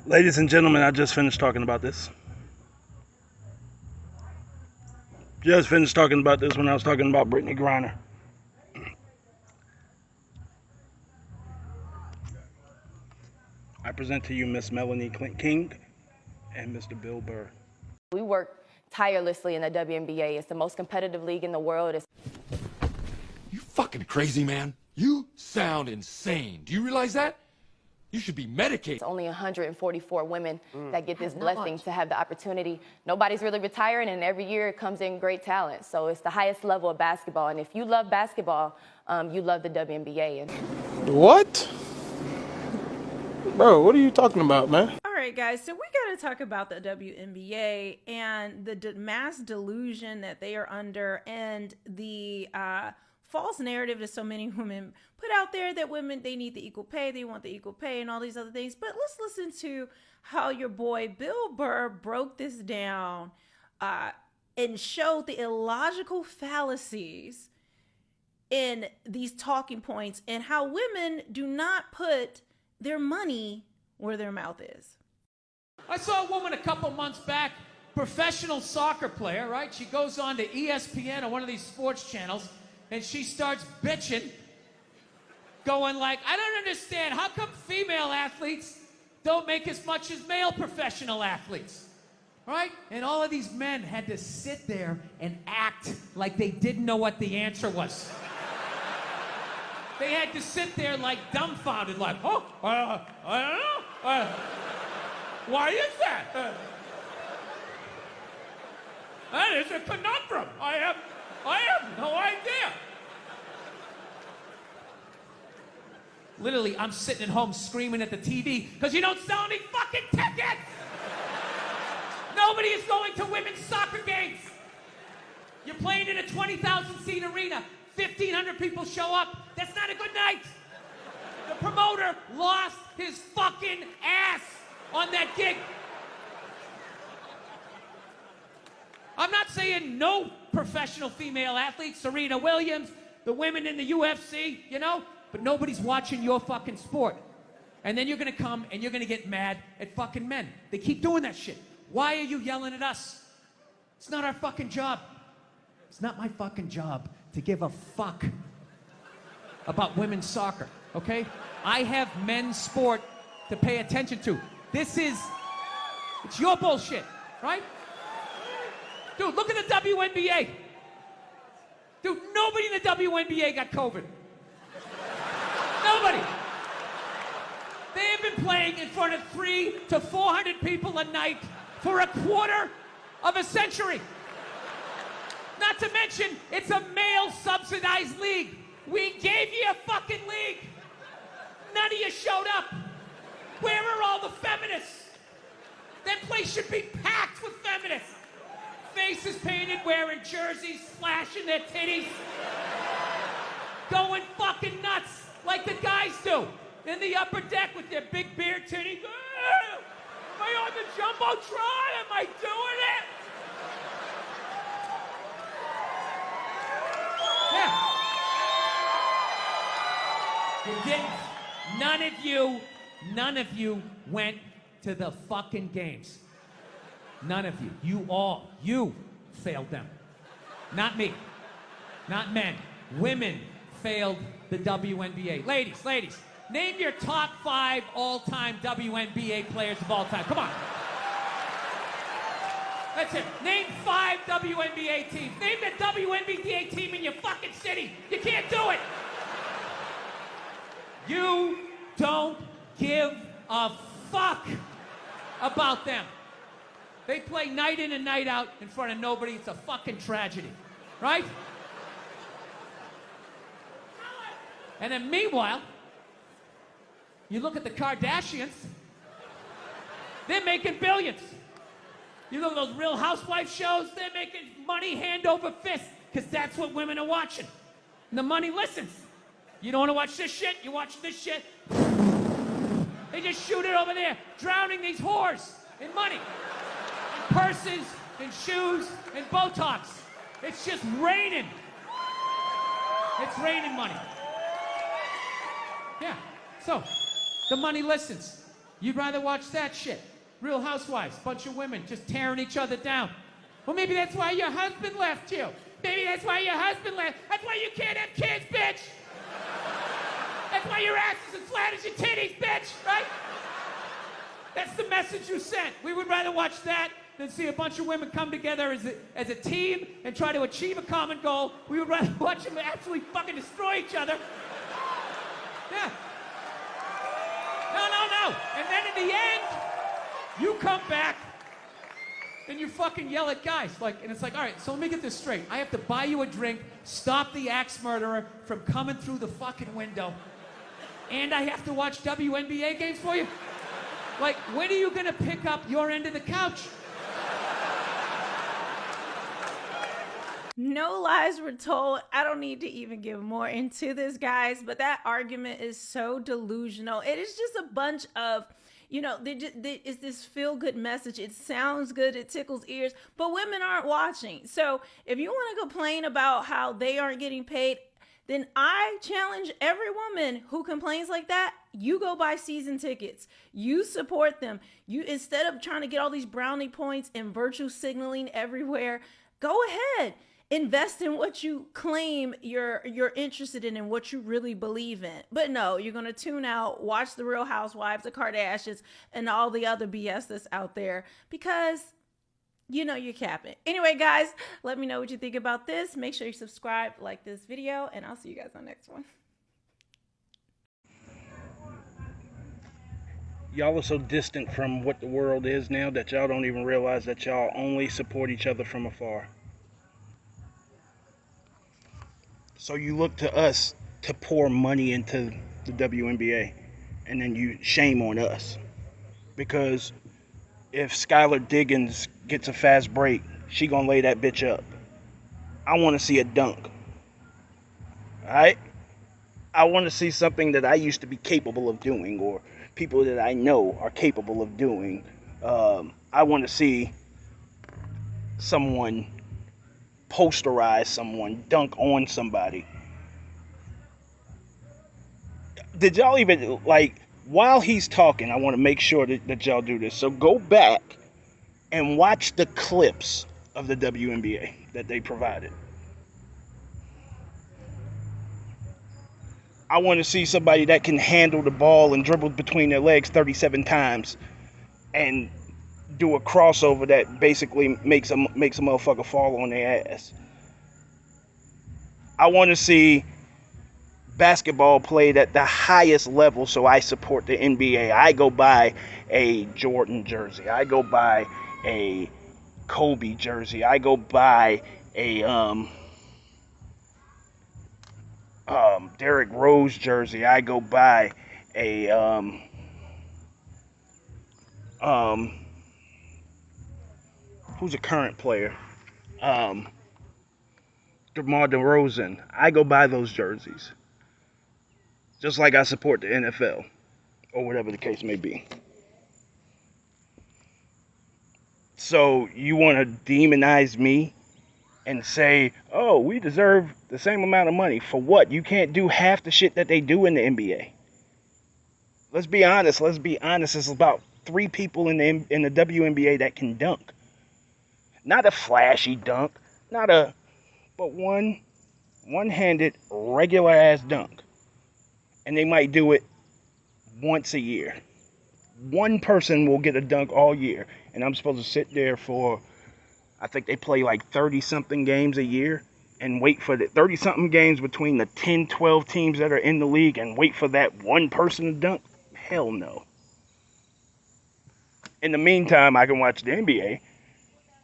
Ladies and gentlemen, I just finished talking about this. Just finished talking about this when I was talking about Brittany Griner. I present to you Miss Melanie King and Mr. Bill Burr. We work tirelessly in the WNBA. It's the most competitive league in the world. You fucking crazy, man. You sound insane. Do you realize that? You should be medicated. It's only 144 women that get this blessing to have the opportunity. Nobody's really retiring, and every year it comes in great talent. So it's the highest level of basketball. And if you love basketball, you love the WNBA. What? Bro, what are you talking about, man? All right, guys, so we got to talk about the WNBA and the mass delusion that they are under, and the false narrative that so many women put out there that women, they need the equal pay, they want the equal pay and all these other things. But let's listen to how your boy Bill Burr broke this down and showed the illogical fallacies in these talking points and how women do not put their money where their mouth is. I saw a woman a couple months back, professional soccer player, right? She goes on to ESPN or one of these sports channels, and she starts bitching, going like, I don't understand, how come female athletes don't make as much as male professional athletes, right? And all of these men had to sit there and act like they didn't know what the answer was. They had to sit there like dumbfounded, like, oh, I don't know. Why is that? That is a conundrum. I have no idea. Literally, I'm sitting at home screaming at the TV because you don't sell any fucking tickets. Nobody is going to women's soccer games. You're playing in a 20,000 seat arena. 1,500 people show up. That's not a good night. The promoter lost his fucking ass on that gig. I'm not saying no professional female athletes, Serena Williams, the women in the UFC, you know, but nobody's watching your fucking sport. And then you're gonna come and you're gonna get mad at fucking men. They keep doing that shit. Why are you yelling at us? It's not our fucking job. It's not my fucking job to give a fuck about women's soccer, okay? I have men's sport to pay attention to. It's your bullshit, right? Dude, look at the WNBA. Dude, nobody in the WNBA got COVID. Nobody. They have been playing in front of 300 to 400 people a night for a quarter of a century. Not to mention, it's a male-subsidized league. We gave you a fucking league. None of you showed up. Where are all the feminists? That place should be packed with feminists. Faces painted, wearing jerseys, flashing their titties. Going fucking nuts like the guys do. In the upper deck with their big beer titties. Am I on the Jumbotron? Am I doing it? Yeah. You didn't. None of you went to the fucking games. None of you. You failed them. Not me. Not men. Women failed the WNBA. Ladies, name your top 5 all-time WNBA players of all time. Come on. That's it. Name 5 WNBA teams. Name the WNBA team in your fucking city. You can't do it. You don't give a fuck about them. They play night in and night out in front of nobody. It's a fucking tragedy, right? And then meanwhile, you look at the Kardashians, they're making billions. You look at those Real Housewife shows, they're making money hand over fist, because that's what women are watching. And the money listens. You don't want to watch this shit? You watch this shit? They just shoot it over there, drowning these whores in money. In purses, in shoes, in Botox. It's just raining. It's raining money. Yeah, so the money listens. You'd rather watch that shit. Real Housewives, bunch of women just tearing each other down. Well, maybe that's why your husband left you. Maybe that's why your husband left. That's why you can't have kids, bitch. That's why your ass is as flat as your titties, bitch, right? That's the message you sent. We would rather watch that than see a bunch of women come together as a team and try to achieve a common goal. We would rather watch them absolutely fucking destroy each other. Yeah. No. And then in the end, you come back and you fucking yell at guys. And it's like, all right, so let me get this straight. I have to buy you a drink, stop the axe murderer from coming through the fucking window, and I have to watch WNBA games for you? Like, when are you gonna pick up your end of the couch? No lies were told. I don't need to even give more into this, guys, but that argument is so delusional. It is just a bunch of, it's this feel-good message. It sounds good. It tickles ears, but women aren't watching. So if you want to complain about how they aren't getting paid, then I challenge every woman who complains like that, you go buy season tickets. You support them. You, instead of trying to get all these brownie points and virtue signaling everywhere, go ahead. Invest in what you claim you're interested in and what you really believe in. But no, you're going to tune out, watch The Real Housewives, The Kardashians, and all the other BS that's out there because you're capping. Anyway, guys, let me know what you think about this. Make sure you subscribe, like this video, and I'll see you guys on the next one. Y'all are so distant from what the world is now that y'all don't even realize that y'all only support each other from afar. So you look to us to pour money into the WNBA, and then you shame on us. Because if Skylar Diggins gets a fast break, she gonna lay that bitch up. I want to see a dunk. Alright? I want to see something that I used to be capable of doing, or people that I know are capable of doing. I want to see someone posterize someone, dunk on somebody. Did y'all even, while he's talking, I want to make sure that y'all do this. So go back and watch the clips of the WNBA that they provided. I want to see somebody that can handle the ball and dribble between their legs 37 times and do a crossover that basically makes a motherfucker fall on their ass. I want to see basketball played at the highest level, so I support the NBA. I go buy a Jordan jersey. I go buy a Kobe jersey. I go buy a Derrick Rose jersey. I go buy a who's a current player? DeMar DeRozan. I go buy those jerseys. Just like I support the NFL. Or whatever the case may be. So, you want to demonize me and say, oh, we deserve the same amount of money. For what? You can't do half the shit that they do in the NBA. Let's be honest. It's about 3 people in the WNBA that can dunk. Not a flashy dunk, but one-handed, regular-ass dunk. And they might do it once a year. One person will get a dunk all year. And I'm supposed to sit there for, I think they play 30-something games a year, and wait for the 30-something games between the 10, 12 teams that are in the league, and wait for that one person to dunk? Hell no. In the meantime, I can watch the NBA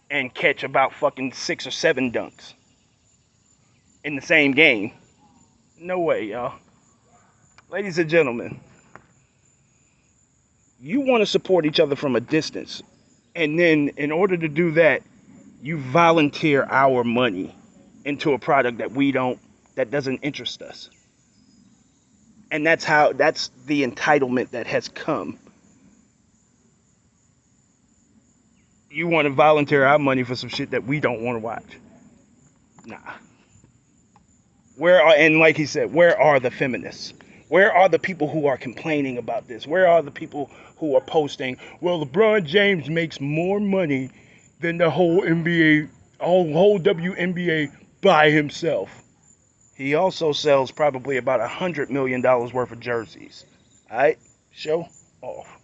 and catch about fucking 6 or 7 dunks in the same game. No way, y'all. Ladies and gentlemen, you want to support each other from a distance, and then in order to do that, you volunteer our money into a product that doesn't interest us. And that's the entitlement that has come. You want to volunteer our money for some shit that we don't want to watch. Nah. And like he said, where are the feminists? Where are the people who are complaining about this? Where are the people who are posting, well, LeBron James makes more money than the whole NBA, whole WNBA by himself? He also sells probably about $100 million worth of jerseys. All right, show off.